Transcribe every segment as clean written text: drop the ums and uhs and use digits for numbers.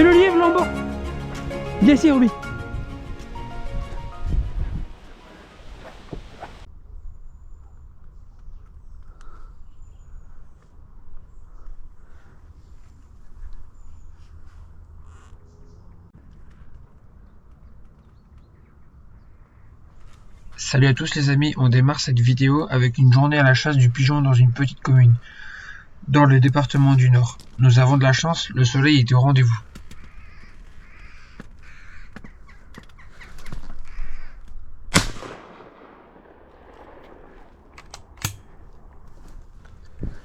Et le lièvre là en bas. Viens ici, Roby. Salut à tous les amis, on démarre cette vidéo avec une journée à la chasse du pigeon dans une petite commune, dans le département du Nord. Nous avons de la chance, le soleil est au rendez-vous.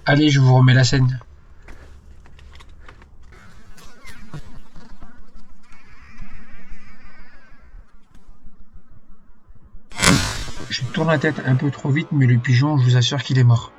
Allez, je vous remets la scène. Je tourne la tête un peu trop vite, mais le pigeon, je vous assure qu'il est mort.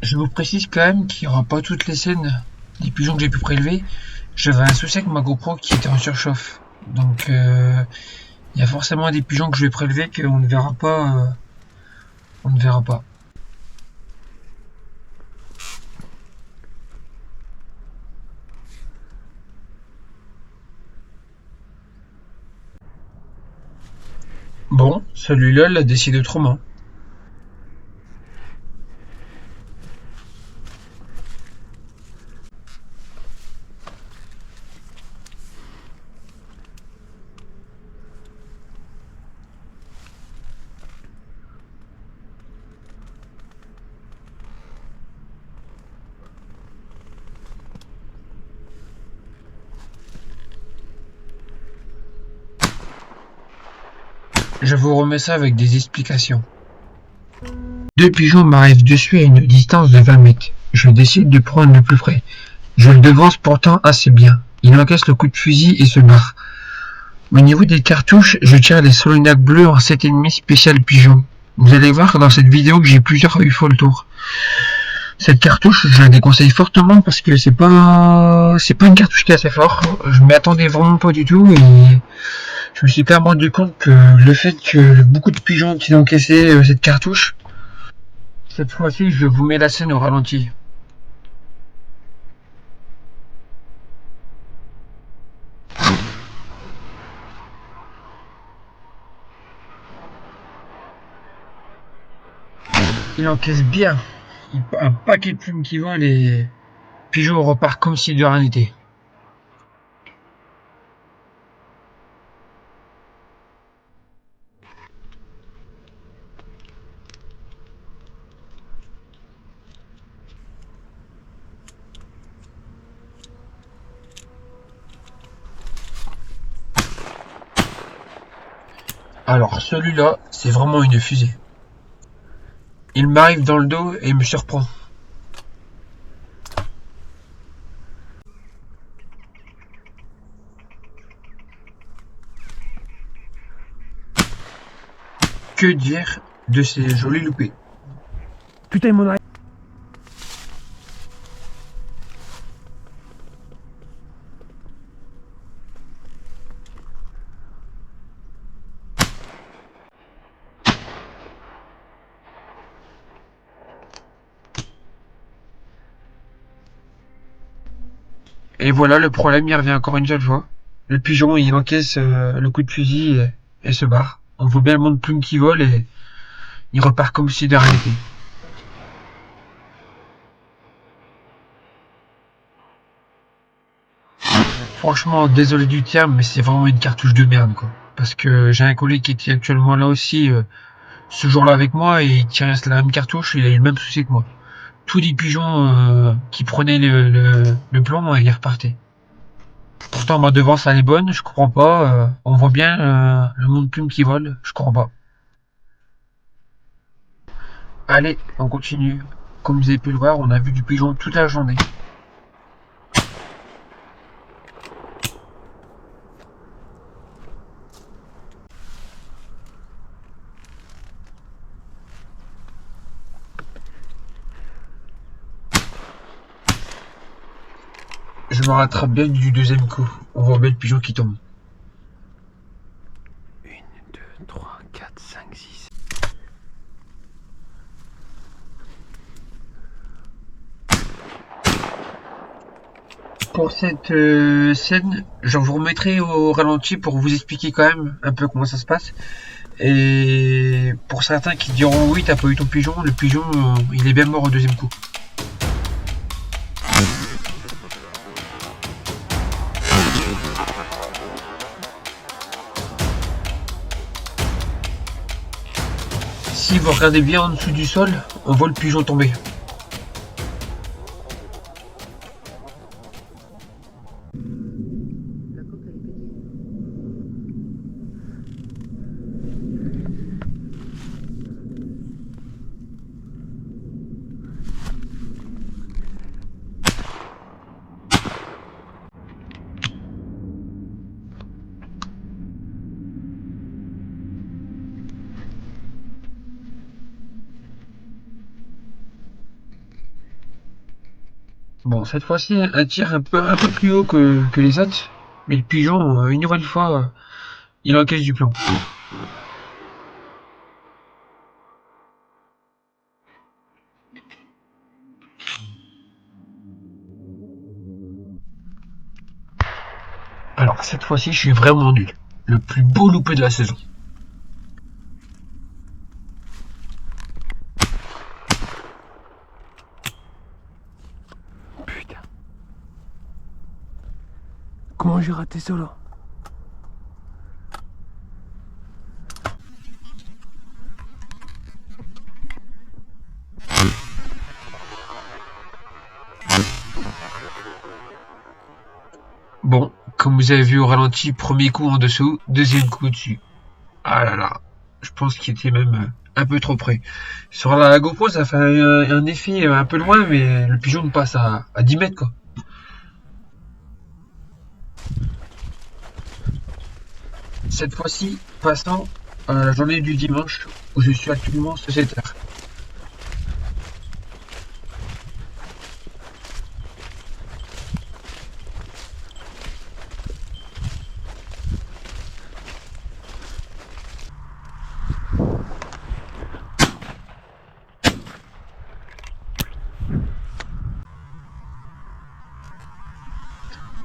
Je vous précise quand même qu'il n'y aura pas toutes les scènes des pigeons que j'ai pu prélever. J'avais un souci avec ma GoPro qui était en surchauffe. Donc il y a forcément des pigeons que je vais prélever qu'on ne verra pas. On ne verra pas. Bon, celui-là l'a décidé autrement. Je vous remets ça avec des explications. Deux pigeons m'arrivent dessus à une distance de 20 mètres. Je décide de prendre le plus près. Je le devance pourtant assez bien. Il encaisse le coup de fusil et se barre. Au niveau des cartouches, je tire les Solognac bleus en 7,5 spécial pigeon. Vous allez voir dans cette vidéo que j'ai plusieurs UFO le tour. Cette cartouche, je la déconseille fortement parce que c'est pas une cartouche qui est assez fort. Je m'y attendais vraiment pas du tout et je me suis quand même rendu compte que le fait que beaucoup de pigeons aient encaissé cette cartouche, cette fois-ci, je vous mets la scène au ralenti. Il encaisse bien. Un paquet de plumes qui volent et pigeon repart comme si de rien n'était. Alors celui-là, c'est vraiment une fusée. Il m'arrive dans le dos et me surprend. Que dire de ces jolis loupés? Putain, mon arrière. Et voilà, le problème, il revient encore une seule fois. Le pigeon, il encaisse le coup de fusil et se barre. On voit bien le monde de plumes qui vole et il repart comme si de rien n'était. Franchement, désolé du terme, mais c'est vraiment une cartouche de merde, quoi. Parce que j'ai un collègue qui était actuellement là aussi, ce jour-là avec moi, et il tirait la même cartouche, il a eu le même souci que moi. Tous les pigeons qui prenaient le plomb, ils repartaient. Pourtant, ma devance, elle est bonne, je comprends pas. On voit bien le monde de plumes qui vole, je comprends pas. Allez, on continue. comme vous avez pu le voir, on a vu du pigeon toute la journée. Je me rattrape bien du deuxième coup. On voit bien le pigeon qui tombe. 1, 2, 3, 4, 5, 6. Pour cette scène, je vous remettrai au ralenti pour vous expliquer quand même un peu comment ça se passe. Et pour certains qui diront oui, t'as pas eu ton pigeon, le pigeon il est bien mort au deuxième coup. Si vous regardez bien en dessous du sol, on voit le pigeon tomber. Bon, cette fois-ci, un tir un peu plus haut que les autres, mais le pigeon, une nouvelle fois, il encaisse du plomb. Alors, cette fois-ci, je suis vraiment nul. Le plus beau loupé de la saison. Putain. Comment j'ai raté ça là? Bon, comme vous avez vu au ralenti, premier coup en dessous, deuxième coup au-dessus. Ah là là, je pense qu'il était même un peu trop près. Sur la GoPro, ça fait un effet un peu loin, mais le pigeon me passe à 10 mètres quoi. Cette fois-ci, passons à la journée du dimanche, où je suis actuellement sociétaire.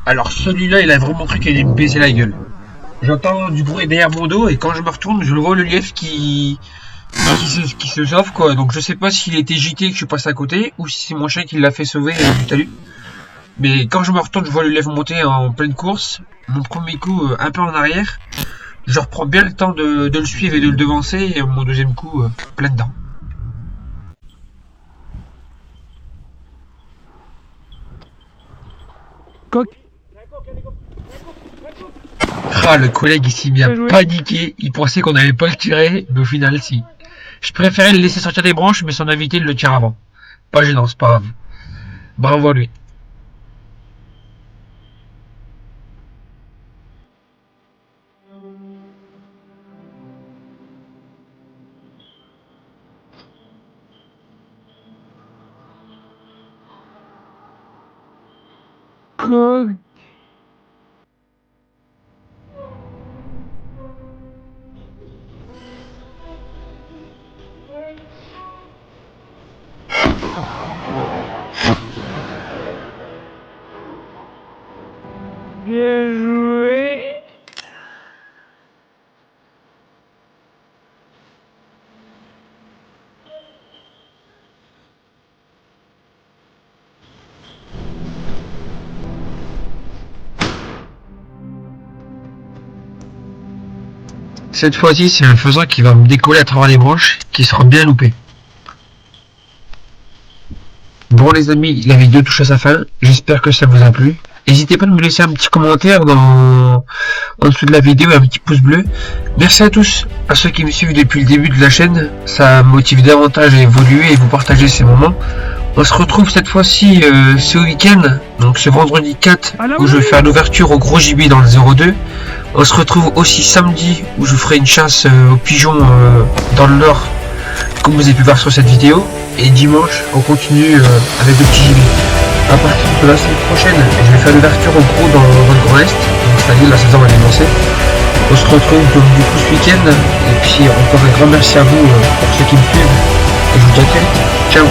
Alors celui-là, il a vraiment cru qu'il allait me baiser la gueule. J'entends du bruit derrière mon dos et quand je me retourne, je le vois le lièvre qui se sauve quoi. Donc je sais pas s'il était gité que je passe à côté ou si c'est mon chien qui l'a fait sauver du talus. Mais quand je me retourne, je vois le lièvre monter en pleine course. Mon premier coup un peu en arrière. Je reprends bien le temps de le suivre et de le devancer et mon deuxième coup plein dedans. Coq. Ah, le collègue ici bien paniqué, il pensait qu'on n'allait pas le tirer, mais au final si. Je préférais le laisser sortir des branches, mais son invité le tire avant. Pas gênant, c'est pas grave. Bravo à lui. Coq. Bien joué. Cette fois-ci, c'est un faisan qui va me décoller à travers les branches, qui sera bien loupé. Bon les amis, la vidéo touche à sa fin, j'espère que ça vous a plu. N'hésitez pas à me laisser un petit commentaire en dessous de la vidéo et un petit pouce bleu. Merci à tous, à ceux qui me suivent depuis le début de la chaîne, ça me motive davantage à évoluer et vous partager ces moments. On se retrouve cette fois-ci ce week-end, donc ce vendredi 4 où je vais faire l'ouverture au gros gibier dans le 02. On se retrouve aussi samedi où je ferai une chasse aux pigeons dans le nord, comme vous avez pu voir sur cette vidéo. Et dimanche, on continue avec le petit gibier. À partir de la semaine prochaine, je vais faire l'ouverture au gros dans le Grand Est, donc c'est-à-dire la saison va commencer. On se retrouve donc du coup ce week-end, et puis encore un grand merci à vous pour ceux qui me suivent, et je vous dis à très vite. Ciao.